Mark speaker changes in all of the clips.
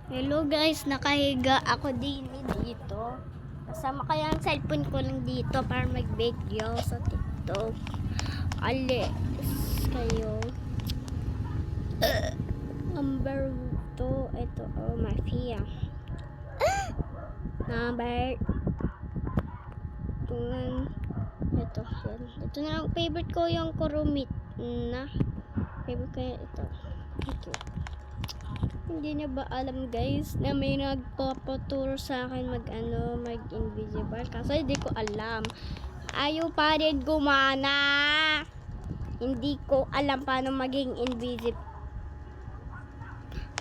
Speaker 1: Hello guys, nakahiga ako dito. Kasama kaya ang cellphone ko lang dito para mag-video sa TikTok. Alis kayo. Number 2, ito mafia. Number 2, ito yan. Ito na lang favorite ko yung Kurumit na. Favorite ko ito. Ito. Hindi niya ba alam guys na may nagpapaturo sa akin mag-invisible kasi hindi ko alam. Ayaw pa rin gumana. Hindi ko alam paano maging invisible.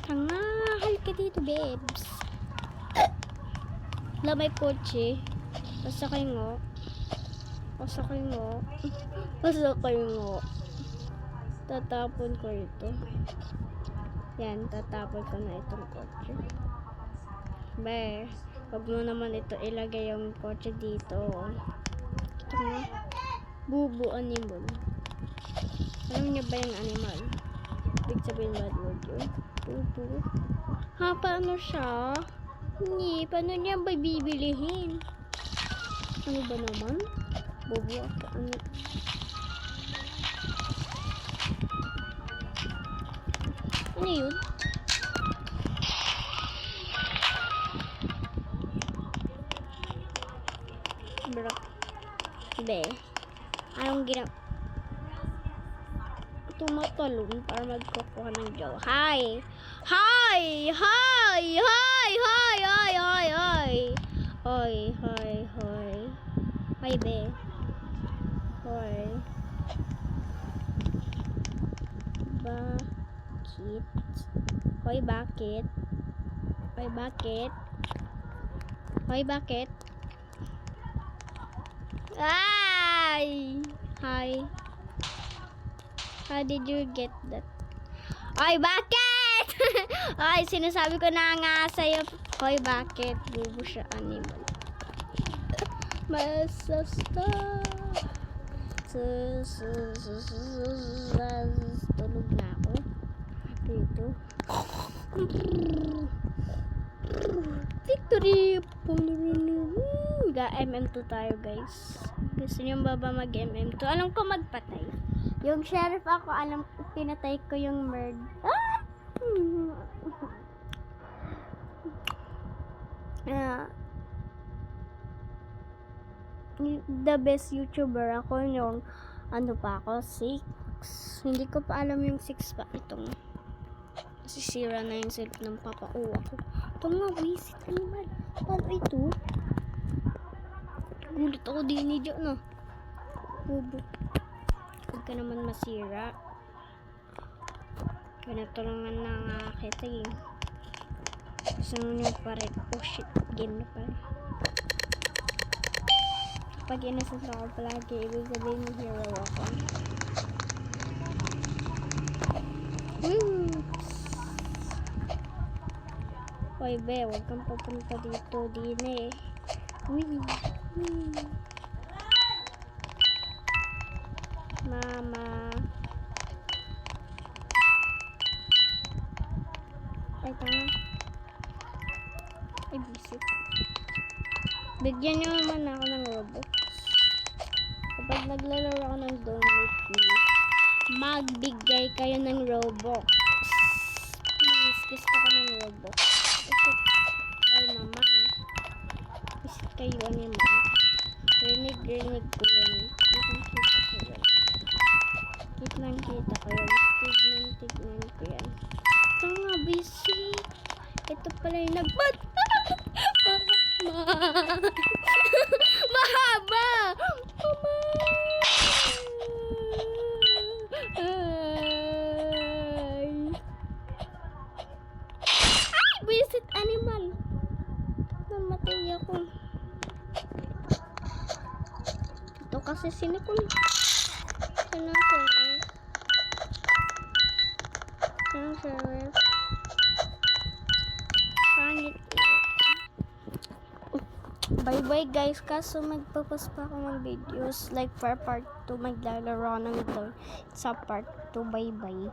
Speaker 1: Tanga, halika dito babes. Wala may kotse. Pasakay ngo. Tatapon ko ito. Yan, tatapon ko na itong kotse. Wag mo naman ito ilagay yung kotse dito. Ito nga. Bubu animal. Alam niyo ba yung animal? Big sabihin bad word yun. Bubu. Ha, paano siya? Hindi, paano niya ba bibilihin? Ano ba naman? Bubu ako. Ano yun? Bro. Anong tumatalon para magkukuha ng jowa. Hi! Hi, be. Hi. Bakit? Ay! Hi. How did you get that? Ay, bakit? Ay, sinasabi ko na nga sa'yo. Hoy, bakit? Bubo siya animal. Masasta. Tulog na ako. Dito. Victory! Ga-MM2 tayo guys. Gusto niyo ba mag-MM2? Alam ko magpatay. Yung sheriff ako, pinatay ko yung murd. The best YouTuber ako yung pa ako, 6. Hindi ko pa alam yung 6 pa itong sisira na yung self ng papauwa ko. Ito nga, visit animal. Paano ito? Gulit ako din ni Diyo, no? Bubo. Huwag ka naman masira. Pinatulungan na nga kita eh. Gusto nyo pa rin. Oh shit, game na pala. Pag innocent ako palagi, ibig sabihin ng hero ako. Hoy be, huwag kang papunta dito din eh. Mama. Ay, tanga. Ay, visit. Bigyan nyo naman ako ng Robux. Kapag naglalaro ako ng donate me, magbigay kayo ng Robux. Please, gusto ko ng Robux. Ay, mama. Visit kayo animal. Rinig ko yun. Kitang kita ko yun. Tignan ko yan. Ito nga, busy. Ito pala yung mahaba! Ay, visit animal. Namatay ako. Ito kasi sinikul. Pangit. Bye guys, kaso magpapas pa ako ng videos like for part 2 maglalaro ng doll sa part 2. Bye.